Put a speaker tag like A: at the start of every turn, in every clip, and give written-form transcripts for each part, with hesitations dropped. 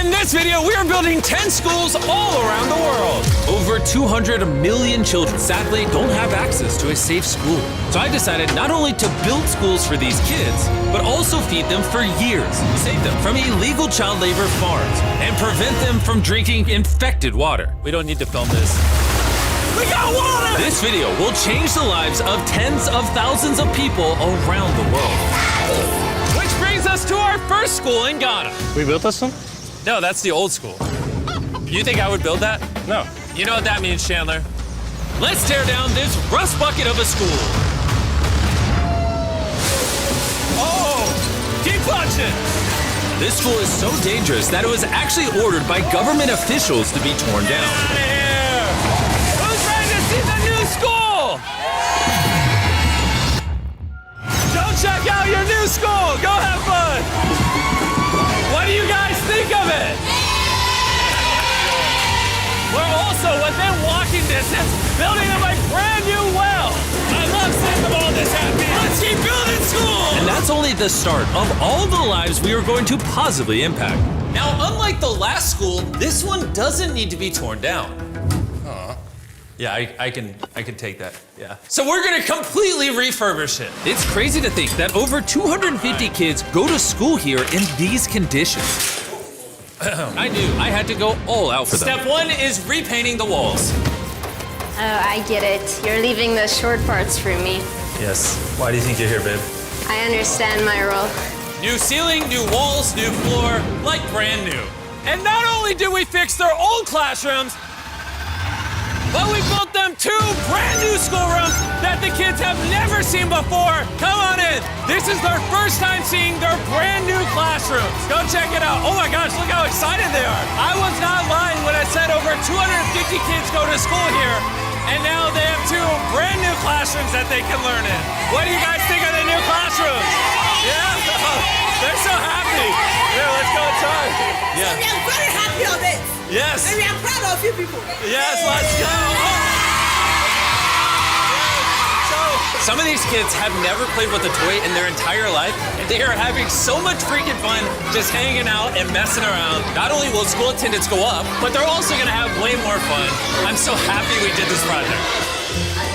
A: In this video, we are building 10 schools all around the world. Over 200 million children sadly don't have access to a safe school. So I decided not only to build schools for these kids, but also feed them for years, save them from illegal child labor farms, and prevent them from drinking infected water. We don't need to film this. We got water! This video will change the lives of tens of thousands of people around the world. Which brings us to our first school in Ghana.
B: We built this one?
A: No, that's the old school. You think I would build that?
B: No.
A: You know what that means, Chandler? Let's tear down this rust bucket of a school. Oh, keep punching! This school is so dangerous that it was actually ordered by government officials to be torn down. Get out of here! Who's ready to see the new school? Go check out your new school! Go have fun! What do you guys think of it? We're also within walking distance building them a brand new well. I love seeing them all this happy. Let's keep building schools! And that's only the start of all the lives we are going to positively impact. Now, unlike the last school, this one doesn't need to be torn down. Yeah, I can take that, yeah. So we're gonna completely refurbish it. It's crazy to think that over 250 kids go to school here in these conditions. I knew I had to go all out for them. Step one is repainting the walls.
C: Oh, I get it. You're leaving the short parts for me.
A: Yes, why do you think you're here, babe?
C: I understand my role.
A: New ceiling, new walls, new floor, like brand new. And not only did we fix their old classrooms, but we built them 2 brand new schoolrooms that the kids have never seen before. Come on in. This is their first time seeing their brand new classrooms. Go check it out. Oh my gosh, look how excited they are. I was not lying when I said over 250 kids go to school here, and now they have 2 brand new classrooms that they can learn in. What do you guys think of the new classrooms? Yeah? They're so happy. Here, let's go inside. Yeah.
D: We are very happy of it.
A: Yes.
D: And we are proud of you people.
A: Yes, let's go. So, some of these kids have never played with a toy in their entire life, and they are having so much freaking fun just hanging out and messing around. Not only will school attendance go up, but they're also gonna have way more fun. I'm so happy we did this project.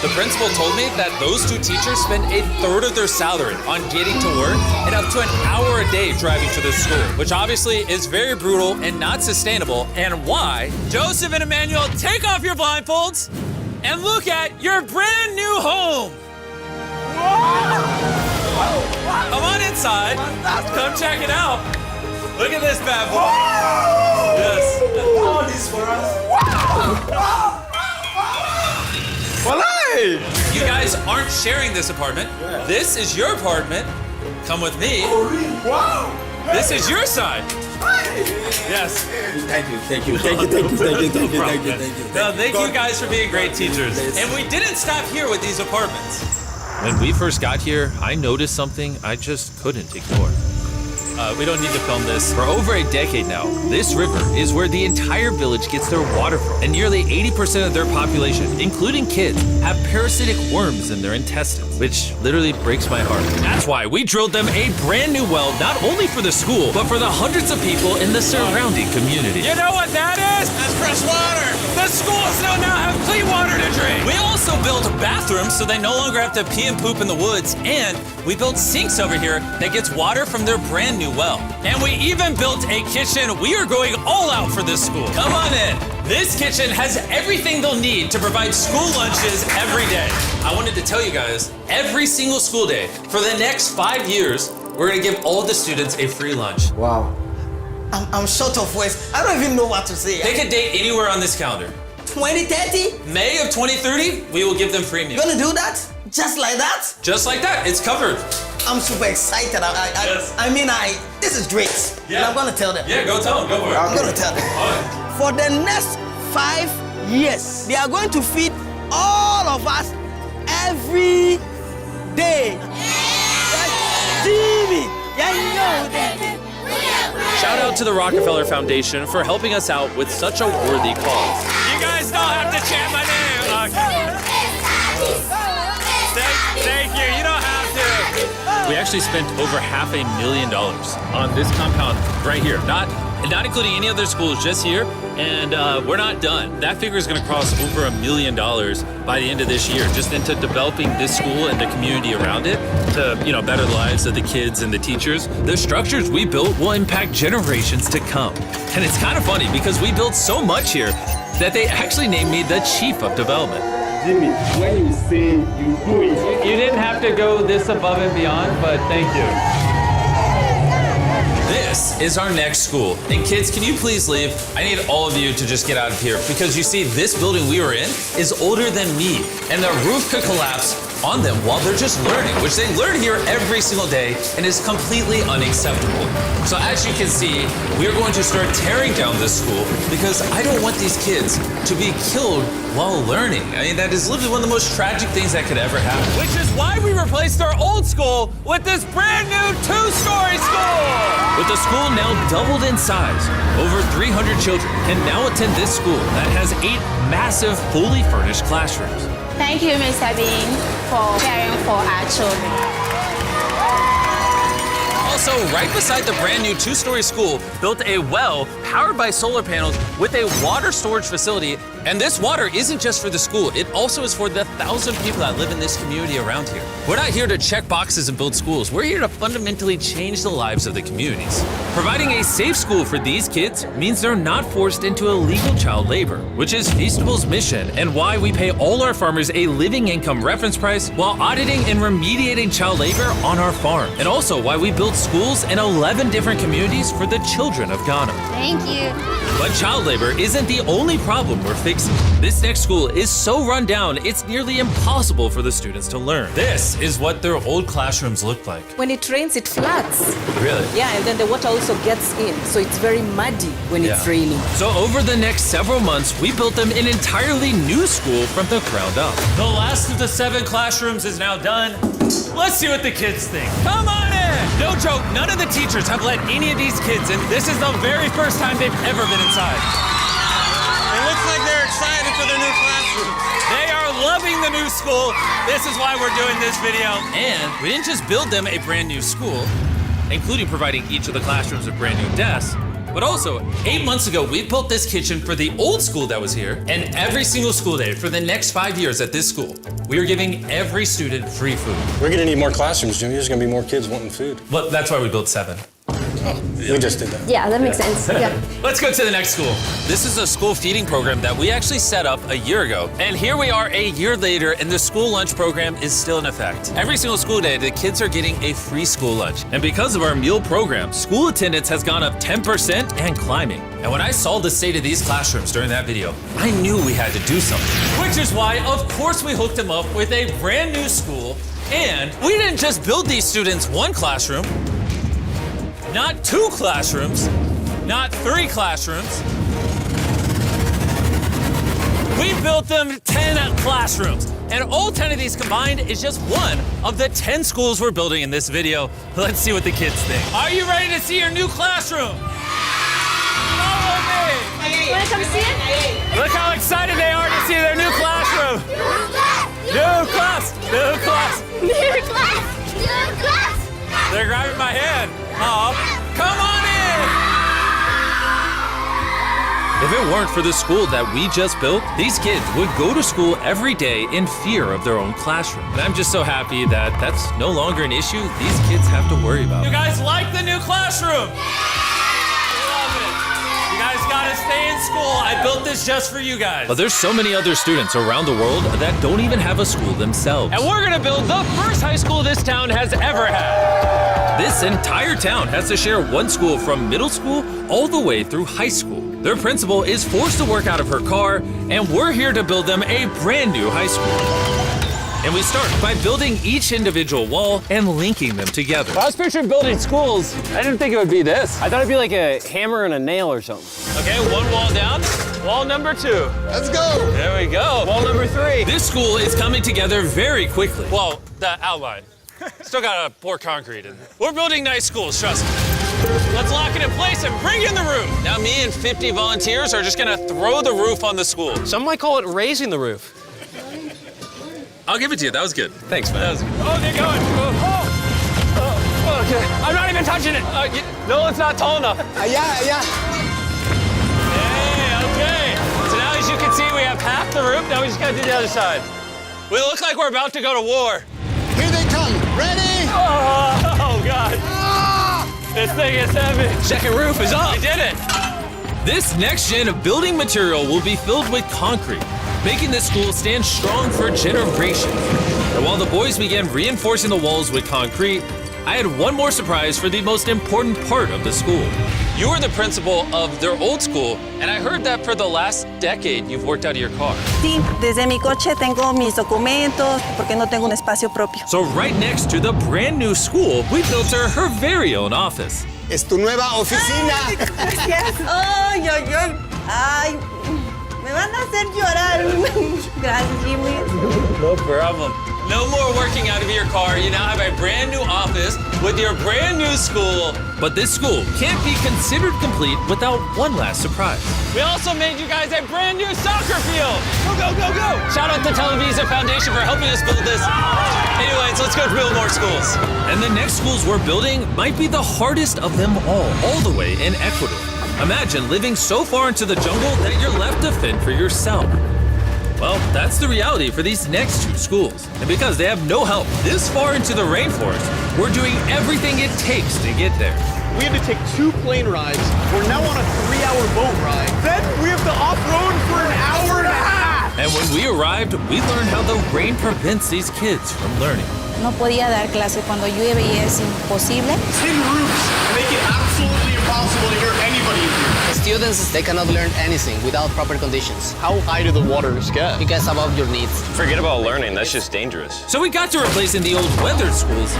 A: The principal told me that those 2 teachers spend 1/3 of their salary on getting to work and up to an hour a day driving to the school, which obviously is very brutal and not sustainable, and why. Joseph and Emmanuel, take off your blindfolds and look at your brand new home. Come on inside. Come check it out. Look at this bad boy. Yes.
E: All this for us.
A: You guys aren't sharing this apartment. This is your apartment. Come with me.
E: Wow.
A: This is your side. Yes.
E: Thank you.
A: No, thank you guys for being great teachers. And we didn't stop here with these apartments. When we first got here, I noticed something I just couldn't ignore. We don't need to film this. For over a decade now, this river is where the entire village gets their water from. And nearly 80% of their population, including kids, have parasitic worms in their intestines, which literally breaks my heart. That's why we drilled them a brand new well, not only for the school, but for the hundreds of people in the surrounding community. You know what that is? That's fresh water. The schools now have clean water to drink. We also built bathrooms so they no longer have to pee and poop in the woods. And we built sinks over here that gets water from their brand new well. And we even built a kitchen. We are going all out for this school. Come on in. This kitchen has everything they'll need to provide school lunches every day. I wanted to tell you guys, every single school day for the next 5 years, we're gonna give all the students a free lunch.
E: Wow. I'm short of words. I don't even know what to say.
A: Pick a date anywhere on this calendar.
D: 2030?
A: May of 2030, we will give them free meals.
D: You gonna do that? Just like that?
A: Just like that, it's covered.
D: I'm super excited.
A: Yes.
D: This is great.
A: Yeah.
D: And I'm gonna tell them.
A: Yeah, go tell them, go for it.
D: I'm gonna tell them. For the next 5 years, they are going to feed all of us every day. Jimmy, yeah, you know that.
A: Shout out to the Rockefeller Foundation for helping us out with such a worthy cause. You guys don't have to chant my name. Thank you. You don't have to. We actually spent over $500,000 on this compound right here. Not and not including any other schools, just here. And we're not done. That figure is going to cross over $1 million by the end of this year, just into developing this school and the community around it to, better the lives of the kids and the teachers. The structures we built will impact generations to come. And it's kind of funny because we built so much here that they actually named me the Chief of Development.
B: Jimmy, when you say you do it.
A: You didn't have to go this above and beyond, but thank you. This is our next school. And kids, can you please leave? I need all of you to just get out of here because you see, this building we were in is older than me, and the roof could collapse on them while they're just learning, which they learn here every single day and is completely unacceptable. So as you can see, we are going to start tearing down this school because I don't want these kids to be killed while learning. I mean, that is literally one of the most tragic things that could ever happen. Which is why we replaced our old school with this brand new 2-story school. With the school now doubled in size, over 300 children can now attend this school that has 8 massive, fully furnished classrooms.
C: Thank you, Mr. Bean, for caring for our children.
A: Also, right beside the brand new 2-story school, built a well powered by solar panels with a water storage facility. And this water isn't just for the school, it also is for the 1,000 people that live in this community around here. We're not here to check boxes and build schools. We're here to fundamentally change the lives of the communities. Providing a safe school for these kids means they're not forced into illegal child labor, which is Feastable's mission and why we pay all our farmers a living income reference price while auditing and remediating child labor on our farm. And also why we build schools in 11 different communities for the children of Ghana.
C: Thank you.
A: But child labor isn't the only problem we're fixing. This next school is so run down, it's nearly impossible for the students to learn. This is what their old classrooms look like.
F: When it rains, it floods.
A: Really?
F: Yeah, and then the water also gets in, so it's very muddy when it's raining.
A: So over the next several months, we built them an entirely new school from the ground up. The last of the 7 classrooms is now done. Let's see what the kids think. Come on in! No joke, none of the teachers have let any of these kids in. This is the very first time they've ever been inside.
G: It looks like they're excited for their new classroom.
A: They are loving the new school. This is why we're doing this video. And we didn't just build them a brand new school, including providing each of the classrooms with brand new desks, but also 8 months ago, we built this kitchen for the old school that was here. And every single school day for the next 5 years at this school, we are giving every student free food.
H: We're gonna need more classrooms, Jimmy. There's gonna be more kids wanting food.
A: Well, that's why we built 7.
H: We just did that.
C: Yeah, that makes sense. Yeah.
A: Let's go to the next school. This is a school feeding program that we actually set up a year ago. And here we are a year later, and the school lunch program is still in effect. Every single school day, the kids are getting a free school lunch. And because of our meal program, school attendance has gone up 10% and climbing. And when I saw the state of these classrooms during that video, I knew we had to do something. Which is why, of course, we hooked them up with a brand new school. And we didn't just build these students 1 classroom, not 2 classrooms, not 3 classrooms. We built them 10 classrooms. And all 10 of these combined is just one of the 10 schools we're building in this video. Let's see what the kids think. Are you ready to see your new classroom? Follow me.
C: Wanna come see it?
A: Look how excited they are to see their new classroom. New class, new class.
C: New class! New class!
A: They're grabbing my hand. Oh, come on in! If it weren't for the school that we just built, these kids would go to school every day in fear of their own classroom. And I'm just so happy that that's no longer an issue these kids have to worry about. You guys like the new classroom? Love it. You guys gotta stay in school. I built this just for you guys. But there's so many other students around the world that don't even have a school themselves. And we're gonna build the first high school this town has ever had. This entire town has to share one school from middle school all the way through high school. Their principal is forced to work out of her car, and we're here to build them a brand new high school. And we start by building each individual wall and linking them together.
I: When I was picturing building schools, I didn't think it would be this. I thought it'd be like a hammer and a nail or something.
A: Okay, 1 wall down. Wall number 2.
G: Let's go.
A: There we go.
I: Wall number 3.
A: This school is coming together very quickly. Well, the outline. Still gotta pour concrete in. We're building nice schools, trust me. Let's lock it in place and bring in the roof. Now me and 50 volunteers are just gonna throw the roof on the school.
I: Some might call it raising the roof.
A: I'll give it to you, that was good.
I: Thanks, man.
A: That was good.
I: Oh, they're going. Oh, okay. I'm not even touching it. No, it's not tall enough.
E: Yeah.
A: group. Now we just gotta do the other side. We look like we're about to go to war.
E: Here they come. Ready?
A: Oh God. This thing is heavy.
I: Second roof is up.
A: We did it. This next gen of building material will be filled with concrete, making this school stand strong for generations. And while the boys began reinforcing the walls with concrete, I had one more surprise for the most important part of the school. You were the principal of their old school, and I heard that for the last decade you've worked out of your car.
F: Sí, desde mi coche tengo mis documentos porque no tengo un espacio propio.
A: So right next to the brand new school, we built her very own office.
E: Es tu nueva oficina.
F: Gracias. Ay, ay, ay. Ay, me van a hacer llorar. Gracias, Jimmy.
A: No problem. No more working out of your car. You now have a brand new office with your brand new school. But this school can't be considered complete without one last surprise. We also made you guys a brand new soccer field. Go, go, go, go. Shout out to Televisa Foundation for helping us build this. Anyways, let's go build more schools. And the next schools we're building might be the hardest of them all the way in Ecuador. Imagine living so far into the jungle that you're left to fend for yourself. Well, that's the reality for these next two schools. And because they have no help this far into the rainforest, we're doing everything it takes to get there.
G: We had to take 2 plane rides. We're now on a 3-hour boat ride. Then we have to off-road for an hour and a half.
A: And when we arrived, we learned how the rain prevents these kids from learning.
F: No podía dar clase cuando llueve y es imposible.
G: Tin roofs make it absolutely impossible to hear anybody in here.
J: Students, they cannot learn anything without proper conditions.
G: How high do the waters get?
J: It gets above your needs.
I: Forget about learning. That's just dangerous.
A: So we got to replacing the old weathered schools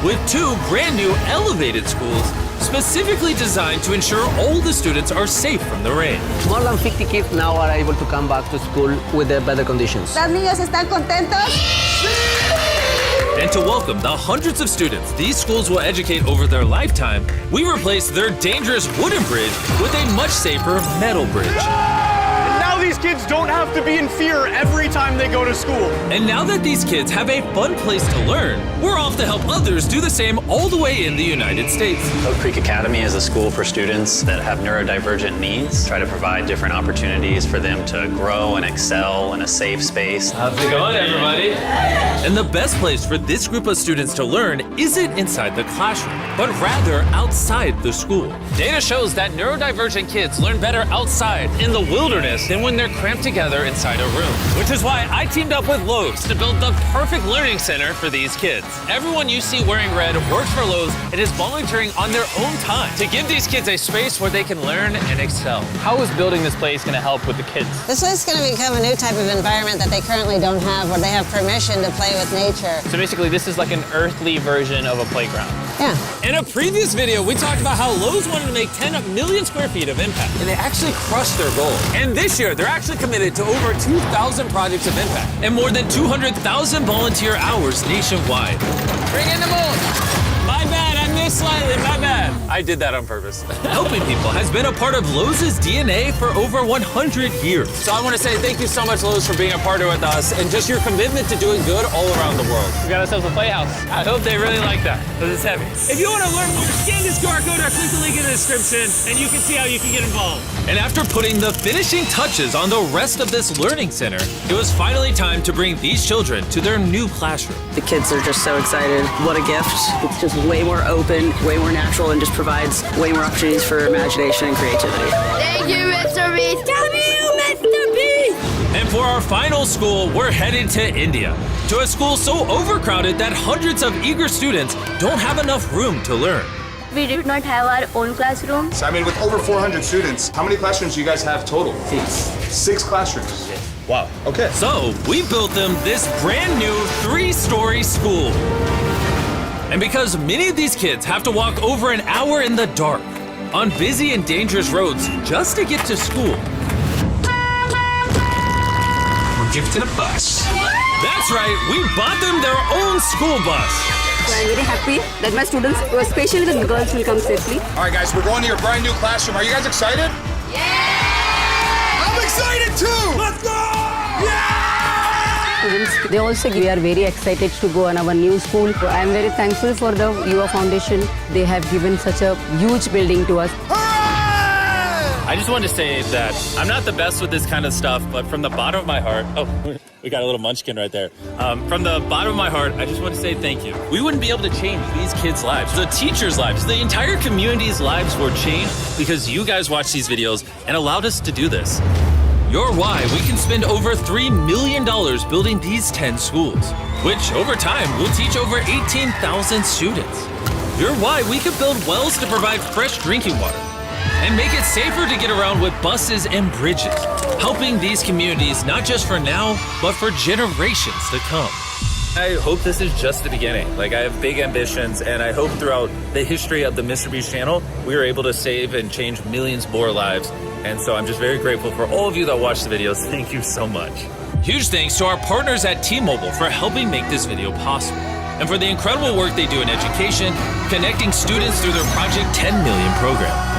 A: with 2 brand new elevated schools specifically designed to ensure all the students are safe from the rain.
J: More than 50 kids now are able to come back to school with better conditions.
F: ¿Los niños están contentos?
A: And to welcome the hundreds of students these schools will educate over their lifetime, we replaced their dangerous wooden bridge with a much safer metal bridge.
G: And now these kids don't have to be in fear every time they go to school.
A: And now that these kids have a fun place to learn, we're off to help others do the same all the way in the United States.
K: Oak Creek Academy is a school for students that have neurodivergent needs. Try to provide different opportunities for them to grow and excel in a safe space.
A: How's it going, everybody? And the best place for this group of students to learn isn't inside the classroom, but rather outside the school. Data shows that neurodivergent kids learn better outside in the wilderness than when they're cramped together inside a room. Which is why I teamed up with Lowe's to build the perfect learning center for these kids. Everyone you see wearing red works for Lowe's and is volunteering on their own time to give these kids a space where they can learn and excel.
I: How is building this place going to help with the kids?
L: This is going to become a new type of environment that they currently don't have, where they have permission to play with nature.
I: So basically, this is like an earthly version of a playground.
L: Yeah.
A: In a previous video, we talked about how Lowe's wanted to make 10 million square feet of impact, and they actually crushed their goal. And this year, they're actually committed to over 2,000 projects of impact and more than 200,000 volunteer hours nationwide.
J: Bring in the moon.
A: My bad, I missed slightly, my bad. I did that on purpose. Helping people has been a part of Lowe's DNA for over 100 years. So I want to say thank you so much, Lowe's, for being a partner with us and just your commitment to doing good all around the world.
I: We got ourselves a playhouse.
A: I hope they really like that, because it's heavy. If you want to learn more, scan this QR code or click the link in the description, and you can see how you can get involved. And after putting the finishing touches on the rest of this learning center, it was finally time to bring these children to their new classroom.
F: The kids are just so excited. What a gift. It's just way more open, way more natural, and just provides way more opportunities for imagination and creativity.
C: Thank you, Mr. Beast. Thank you, Mr. Beast.
A: And for our final school, we're headed to India, to a school so overcrowded that hundreds of eager students don't have enough room to learn.
C: We did not have our own classroom.
M: So, I mean, with over 400 students, how many classrooms do you guys have total? 6 classrooms. Wow, okay.
A: So we built them this brand new 3-story school. And because many of these kids have to walk over an hour in the dark on busy and dangerous roads just to get to school.
N: We're gifted a bus.
A: That's right, we bought them their own school bus.
O: So I'm very happy that my students, especially the girls, will come safely.
M: All right, guys, we're going to your brand new classroom. Are you guys excited? Yeah! I'm excited too! Let's go!
O: Students, they also we are very excited to go on our new school. So I'm very thankful for the UA Foundation. They have given such a huge building to us.
M: Hooray!
A: I just wanted to say that I'm not the best with this kind of stuff, but from the bottom of my heart, we got a little munchkin right there. From the bottom of my heart, I just want to say thank you. We wouldn't be able to change these kids' lives, the teachers' lives, the entire community's lives were changed because you guys watched these videos and allowed us to do this. You're why we can spend over $3 million building these 10 schools, which over time will teach over 18,000 students. You're why we could build wells to provide fresh drinking water and make it safer to get around with buses and bridges, helping these communities not just for now, but for generations to come. I hope this is just the beginning. Like, I have big ambitions, and I hope throughout the history of the Mr. Beast channel, we are able to save and change millions more lives. And so I'm just very grateful for all of you that watch the videos. Thank you so much. Huge thanks to our partners at T-Mobile for helping make this video possible, and for the incredible work they do in education, connecting students through their Project 10 Million program.